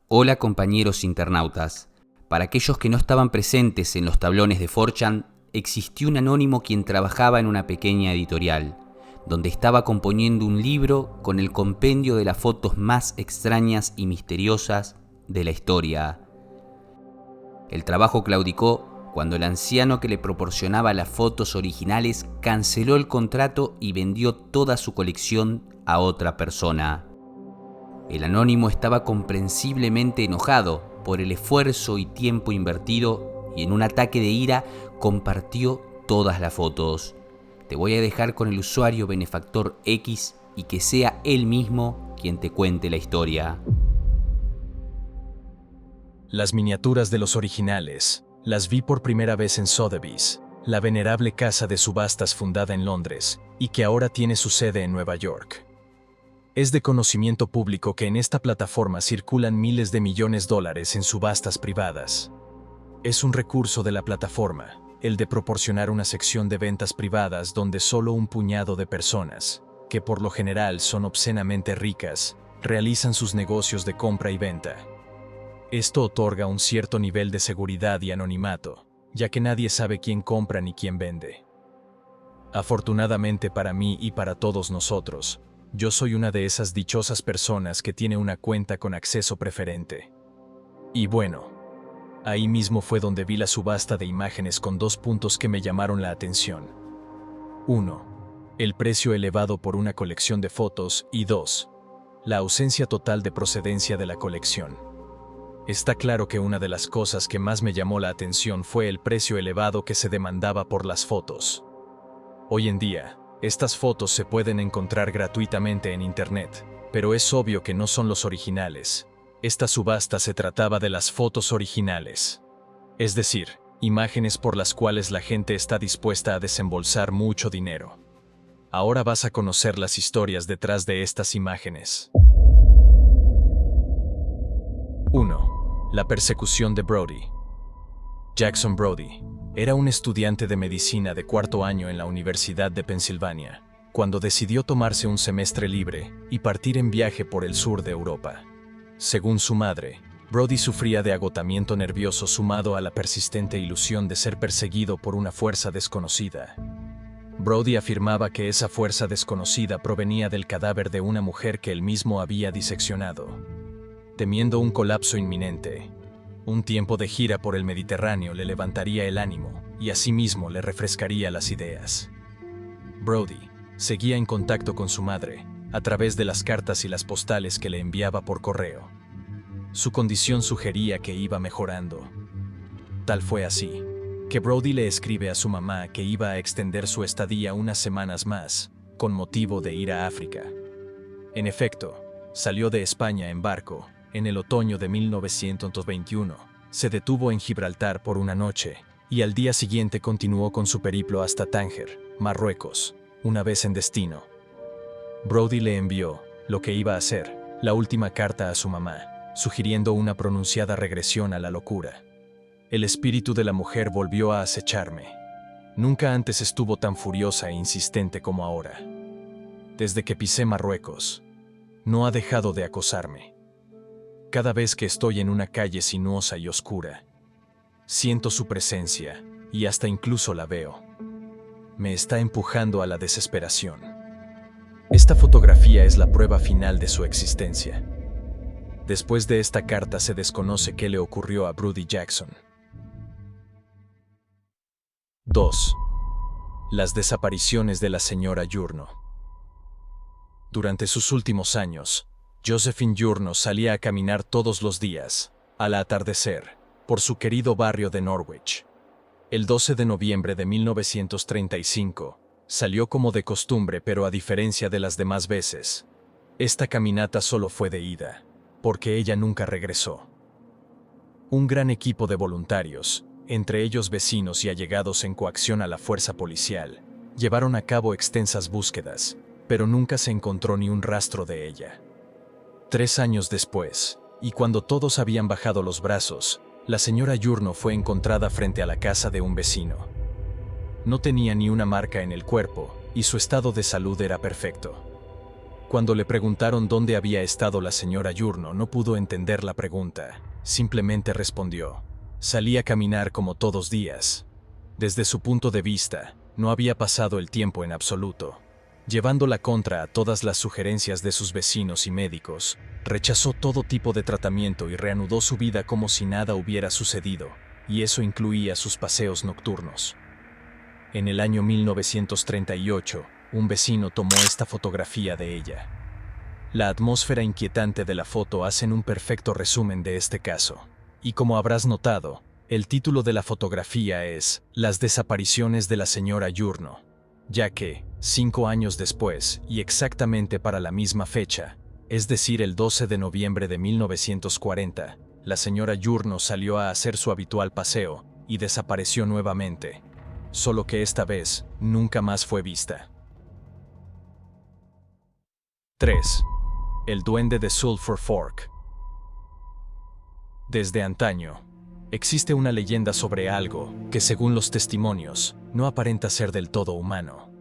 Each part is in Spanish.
Hola compañeros internautas. Para aquellos que no estaban presentes en los tablones de 4chan, existió un anónimo quien trabajaba en una pequeña editorial, donde estaba componiendo un libro con el compendio de las fotos más extrañas y misteriosas de la historia. El trabajo claudicó cuando el anciano que le proporcionaba las fotos originales canceló el contrato y vendió toda su colección a otra persona. El anónimo estaba comprensiblemente enojado por el esfuerzo y tiempo invertido y en un ataque de ira compartió todas las fotos. Te voy a dejar con el usuario benefactor X y que sea él mismo quien te cuente la historia. Las miniaturas de los originales las vi por primera vez en Sotheby's, la venerable casa de subastas fundada en Londres y que ahora tiene su sede en Nueva York. Es de conocimiento público que en esta plataforma circulan miles de millones de dólares en subastas privadas. Es un recurso de la plataforma, el de proporcionar una sección de ventas privadas donde solo un puñado de personas, que por lo general son obscenamente ricas, realizan sus negocios de compra y venta. Esto otorga un cierto nivel de seguridad y anonimato, ya que nadie sabe quién compra ni quién vende. Afortunadamente para mí y para todos nosotros, yo soy una de esas dichosas personas que tiene una cuenta con acceso preferente. Y bueno, ahí mismo fue donde vi la subasta de imágenes con 2 puntos que me llamaron la atención. 1. El precio elevado por una colección de fotos y 2. La ausencia total de procedencia de la colección. Está claro que una de las cosas que más me llamó la atención fue el precio elevado que se demandaba por las fotos. Hoy en día, estas fotos se pueden encontrar gratuitamente en Internet, pero es obvio que no son los originales. Esta subasta se trataba de las fotos originales. Es decir, imágenes por las cuales la gente está dispuesta a desembolsar mucho dinero. Ahora vas a conocer las historias detrás de estas imágenes. 1. La persecución de Brody. Jackson Brody era un estudiante de medicina de 4º año en la Universidad de Pensilvania, cuando decidió tomarse un semestre libre y partir en viaje por el sur de Europa. Según su madre, Brody sufría de agotamiento nervioso sumado a la persistente ilusión de ser perseguido por una fuerza desconocida. Brody afirmaba que esa fuerza desconocida provenía del cadáver de una mujer que él mismo había diseccionado. Temiendo un colapso inminente, un tiempo de gira por el Mediterráneo le levantaría el ánimo y asimismo le refrescaría las ideas. Brody seguía en contacto con su madre a través de las cartas y las postales que le enviaba por correo. Su condición sugería que iba mejorando. Tal fue así, que Brody le escribe a su mamá que iba a extender su estadía unas semanas más, con motivo de ir a África. En efecto, salió de España en barco en el otoño de 1921, se detuvo en Gibraltar por una noche y al día siguiente continuó con su periplo hasta Tánger, Marruecos, una vez en destino. Brody le envió, lo que iba a ser, la última carta a su mamá, sugiriendo una pronunciada regresión a la locura. El espíritu de la mujer volvió a acecharme. Nunca antes estuvo tan furiosa e insistente como ahora. Desde que pisé Marruecos, no ha dejado de acosarme. Cada vez que estoy en una calle sinuosa y oscura, siento su presencia y hasta incluso la veo. Me está empujando a la desesperación. Esta fotografía es la prueba final de su existencia. Después de esta carta se desconoce qué le ocurrió a Brody Jackson. 2. Las desapariciones de la señora Yurno. Durante sus últimos años, Josephine Yurno salía a caminar todos los días, al atardecer, por su querido barrio de Norwich. El 12 de noviembre de 1935, salió como de costumbre, pero a diferencia de las demás veces, esta caminata solo fue de ida, porque ella nunca regresó. Un gran equipo de voluntarios, entre ellos vecinos y allegados en coacción a la fuerza policial, llevaron a cabo extensas búsquedas, pero nunca se encontró ni un rastro de ella. 3 años después, y cuando todos habían bajado los brazos, la señora Yurno fue encontrada frente a la casa de un vecino. No tenía ni una marca en el cuerpo, y su estado de salud era perfecto. Cuando le preguntaron dónde había estado la señora Yurno, no pudo entender la pregunta. Simplemente respondió: salí a caminar como todos días. Desde su punto de vista, no había pasado el tiempo en absoluto. Llevando la contra a todas las sugerencias de sus vecinos y médicos, rechazó todo tipo de tratamiento y reanudó su vida como si nada hubiera sucedido, y eso incluía sus paseos nocturnos. En el año 1938, un vecino tomó esta fotografía de ella. La atmósfera inquietante de la foto hacen un perfecto resumen de este caso. Y como habrás notado, el título de la fotografía es Las desapariciones de la señora Yurno, ya que, 5 años después, y exactamente para la misma fecha, es decir, el 12 de noviembre de 1940, la señora Yurno salió a hacer su habitual paseo y desapareció nuevamente, solo que esta vez nunca más fue vista. 3. El duende de Sulphur Fork. Desde antaño, existe una leyenda sobre algo que, según los testimonios, no aparenta ser del todo humano.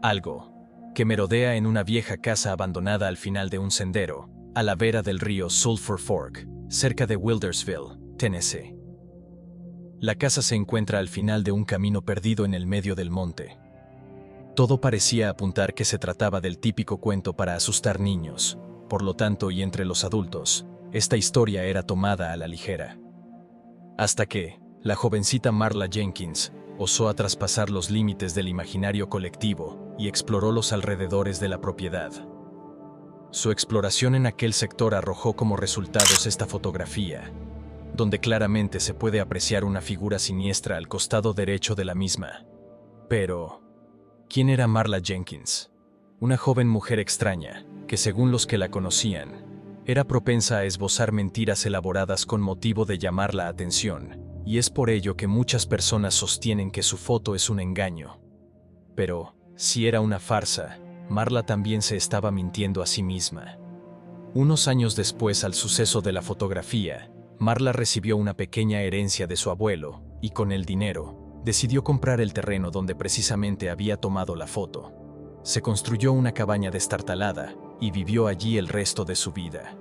Algo que merodea en una vieja casa abandonada al final de un sendero, a la vera del río Sulphur Fork, cerca de Wildersville, Tennessee. La casa se encuentra al final de un camino perdido en el medio del monte. Todo parecía apuntar que se trataba del típico cuento para asustar niños, por lo tanto, y entre los adultos, esta historia era tomada a la ligera. Hasta que, la jovencita Marla Jenkins osó a traspasar los límites del imaginario colectivo y exploró los alrededores de la propiedad. Su exploración en aquel sector arrojó como resultados esta fotografía, donde claramente se puede apreciar una figura siniestra al costado derecho de la misma. Pero, ¿quién era Marla Jenkins? Una joven mujer extraña, que según los que la conocían, era propensa a esbozar mentiras elaboradas con motivo de llamar la atención, y es por ello que muchas personas sostienen que su foto es un engaño. Pero, si era una farsa, Marla también se estaba mintiendo a sí misma. Unos años después al suceso de la fotografía, Marla recibió una pequeña herencia de su abuelo, y con el dinero, decidió comprar el terreno donde precisamente había tomado la foto. Se construyó una cabaña destartalada, y vivió allí el resto de su vida.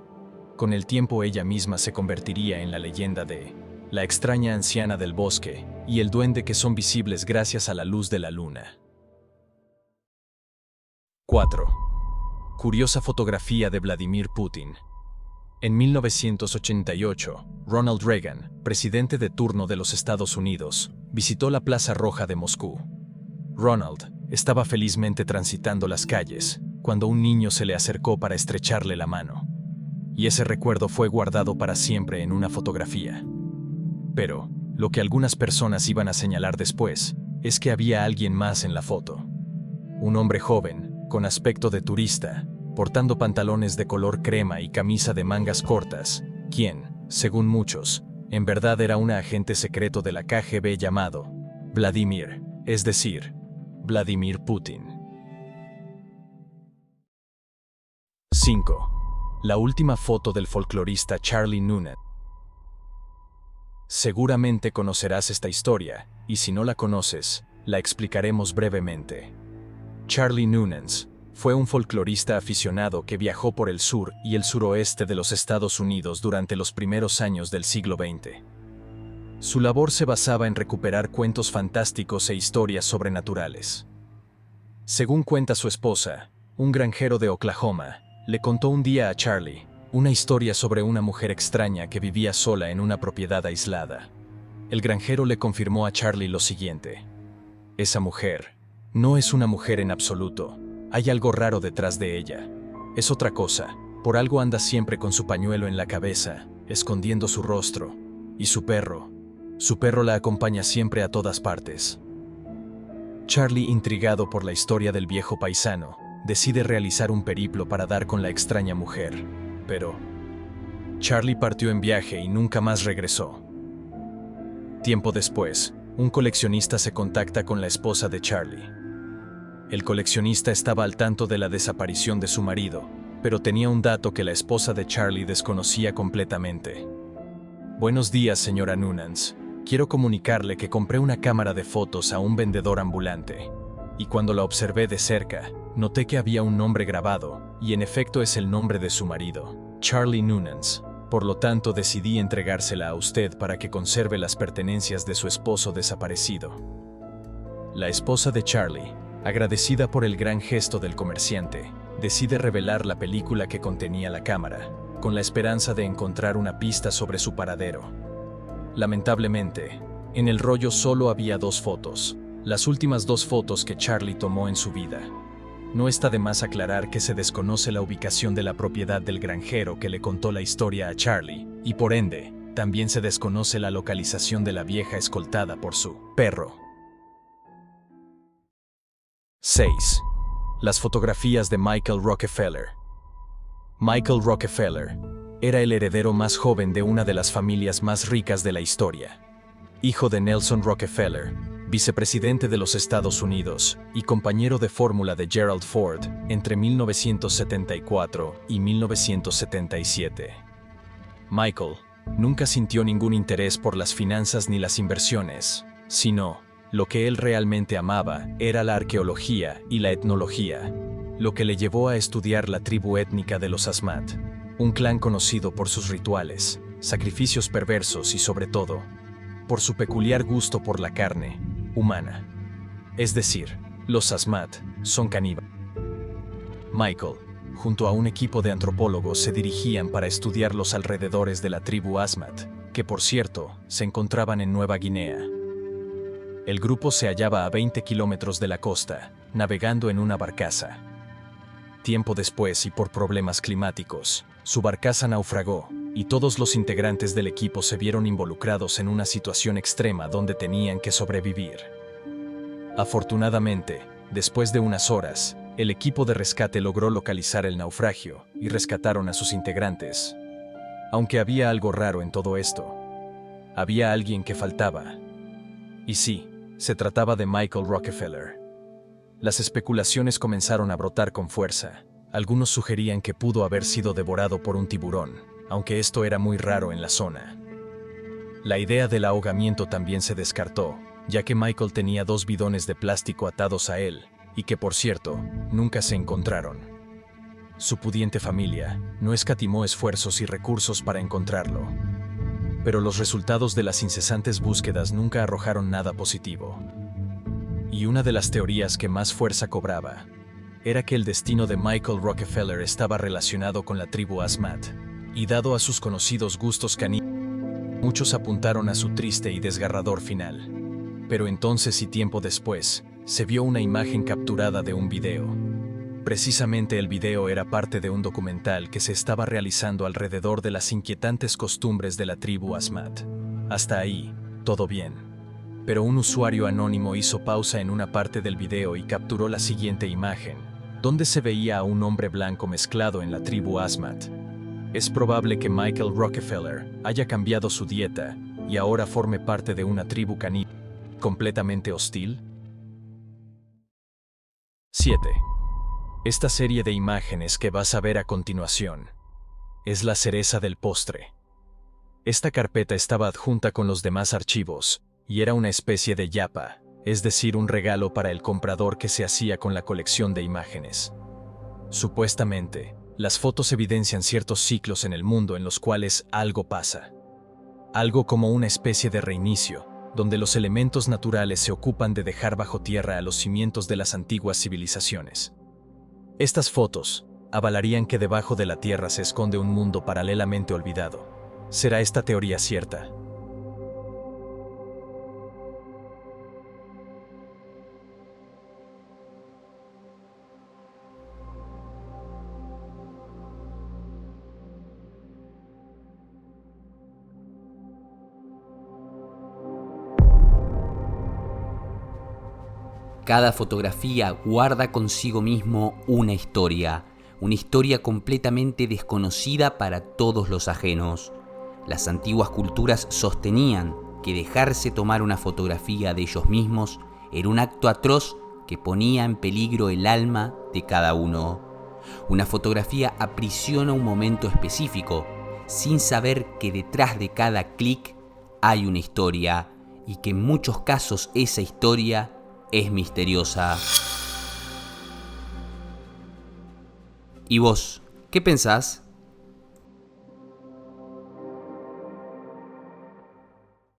Con el tiempo ella misma se convertiría en la leyenda de la extraña anciana del bosque y el duende que son visibles gracias a la luz de la luna. 4. Curiosa fotografía de Vladimir Putin. En 1988, Ronald Reagan, presidente de turno de los Estados Unidos, visitó la Plaza Roja de Moscú. Ronald estaba felizmente transitando las calles cuando un niño se le acercó para estrecharle la mano. Y ese recuerdo fue guardado para siempre en una fotografía. Pero, lo que algunas personas iban a señalar después, es que había alguien más en la foto. Un hombre joven, con aspecto de turista, portando pantalones de color crema y camisa de mangas cortas, quien, según muchos, en verdad era un agente secreto de la KGB llamado Vladimir, es decir, Vladimir Putin. 5. La última foto del folclorista Charlie Noonan. Seguramente conocerás esta historia, y si no la conoces, la explicaremos brevemente. Charlie Noonan fue un folclorista aficionado que viajó por el sur y el suroeste de los Estados Unidos durante los primeros años del siglo XX. Su labor se basaba en recuperar cuentos fantásticos e historias sobrenaturales. Según cuenta su esposa, un granjero de Oklahoma le contó un día a Charlie una historia sobre una mujer extraña que vivía sola en una propiedad aislada. El granjero le confirmó a Charlie lo siguiente: esa mujer no es una mujer en absoluto, hay algo raro detrás de ella. Es otra cosa, por algo anda siempre con su pañuelo en la cabeza, escondiendo su rostro, y su perro la acompaña siempre a todas partes. Charlie, intrigado por la historia del viejo paisano, decide realizar un periplo para dar con la extraña mujer, pero Charlie partió en viaje y nunca más regresó. Tiempo después, un coleccionista se contacta con la esposa de Charlie. El coleccionista estaba al tanto de la desaparición de su marido, pero tenía un dato que la esposa de Charlie desconocía completamente. Buenos días, señora Noonan. Quiero comunicarle que compré una cámara de fotos a un vendedor ambulante, y cuando la observé de cerca, Noté que había un nombre grabado, y en efecto es el nombre de su marido, Charlie Noonans. Por lo tanto, decidí entregársela a usted para que conserve las pertenencias de su esposo desaparecido. La esposa de Charlie, agradecida por el gran gesto del comerciante, decide revelar la película que contenía la cámara, con la esperanza de encontrar una pista sobre su paradero. Lamentablemente, en el rollo solo había 2 fotos, las últimas 2 fotos que Charlie tomó en su vida. No está de más aclarar que se desconoce la ubicación de la propiedad del granjero que le contó la historia a Charlie, y por ende, también se desconoce la localización de la vieja escoltada por su perro. 6. Las fotografías de Michael Rockefeller. Michael Rockefeller era el heredero más joven de una de las familias más ricas de la historia. Hijo de Nelson Rockefeller, vicepresidente de los Estados Unidos y compañero de fórmula de Gerald Ford entre 1974 y 1977. Michael nunca sintió ningún interés por las finanzas ni las inversiones, sino lo que él realmente amaba era la arqueología y la etnología, lo que le llevó a estudiar la tribu étnica de los Asmat, un clan conocido por sus rituales, sacrificios perversos y sobre todo, por su peculiar gusto por la carne humana. Es decir, los Asmat son caníbales. Michael, junto a un equipo de antropólogos, se dirigían para estudiar los alrededores de la tribu Asmat, que por cierto, se encontraban en Nueva Guinea. El grupo se hallaba a 20 kilómetros de la costa, navegando en una barcaza. Tiempo después, y por problemas climáticos, su barcaza naufragó, y todos los integrantes del equipo se vieron involucrados en una situación extrema donde tenían que sobrevivir. Afortunadamente, después de unas horas, el equipo de rescate logró localizar el naufragio y rescataron a sus integrantes. Aunque había algo raro en todo esto, había alguien que faltaba. Y sí, se trataba de Michael Rockefeller. Las especulaciones comenzaron a brotar con fuerza. Algunos sugerían que pudo haber sido devorado por un tiburón, aunque esto era muy raro en la zona. La idea del ahogamiento también se descartó, ya que Michael tenía 2 bidones de plástico atados a él, y que por cierto, nunca se encontraron. Su pudiente familia no escatimó esfuerzos y recursos para encontrarlo. Pero los resultados de las incesantes búsquedas nunca arrojaron nada positivo. Y una de las teorías que más fuerza cobraba era que el destino de Michael Rockefeller estaba relacionado con la tribu Asmat, y dado a sus conocidos gustos caníbales, muchos apuntaron a su triste y desgarrador final. Pero entonces y tiempo después, se vio una imagen capturada de un video. Precisamente el video era parte de un documental que se estaba realizando alrededor de las inquietantes costumbres de la tribu Asmat. Hasta ahí, todo bien. Pero un usuario anónimo hizo pausa en una parte del video y capturó la siguiente imagen, donde se veía a un hombre blanco mezclado en la tribu Asmat. Es probable que Michael Rockefeller haya cambiado su dieta y ahora forme parte de una tribu caníbal completamente hostil. 7. Esta serie de imágenes que vas a ver a continuación es la cereza del postre. Esta carpeta estaba adjunta con los demás archivos y era una especie de yapa, es decir, un regalo para el comprador que se hacía con la colección de imágenes. Supuestamente, las fotos evidencian ciertos ciclos en el mundo en los cuales algo pasa. Algo como una especie de reinicio, donde los elementos naturales se ocupan de dejar bajo tierra a los cimientos de las antiguas civilizaciones. Estas fotos avalarían que debajo de la tierra se esconde un mundo paralelamente olvidado. ¿Será esta teoría cierta? Cada fotografía guarda consigo mismo una historia completamente desconocida para todos los ajenos. Las antiguas culturas sostenían que dejarse tomar una fotografía de ellos mismos era un acto atroz que ponía en peligro el alma de cada uno. Una fotografía aprisiona un momento específico, sin saber que detrás de cada clic hay una historia, y que en muchos casos esa historia es misteriosa. ¿Y vos, qué pensás?